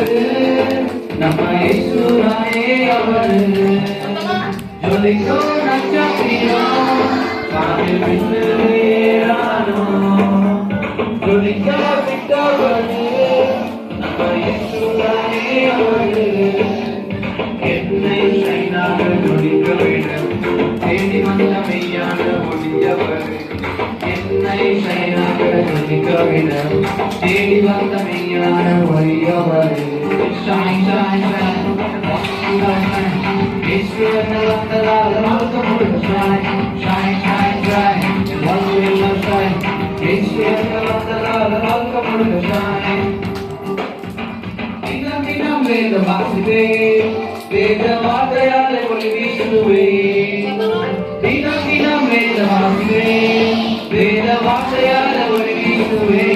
அவரு நம்ம இயேசுவே அவரு ஜொலிக்கும் நட்சத்திரம் வானில் மின்னுகிறானோ ஜொலிக்க விட்டவரு நம்ம இயேசுவே அவரு என்னை சைனாக ஜொலிக்க வேண்டும் தேடி வந்த மெய்யான ஒளியவர் என்னை சைனாக ஜொலிக்க வேண்டும் தேடி வந்த மெய்யான ஒளியவர் shine shine shine இஸ்ரவேல் வந்ததால் வாழ்க்கை முழுக்க shine shine shine shine one will of shine இஸ்ரவேல் வந்ததால் வாழ்க்கை முழுக்க shine தினம் தினம் வேத வாசிப்பே வேத வார்த்தையாலே ஒளி வீசுவே தினம் தினம் வேத வாசிப்பே வேத வார்த்தையாலே ஒளி வீசுவே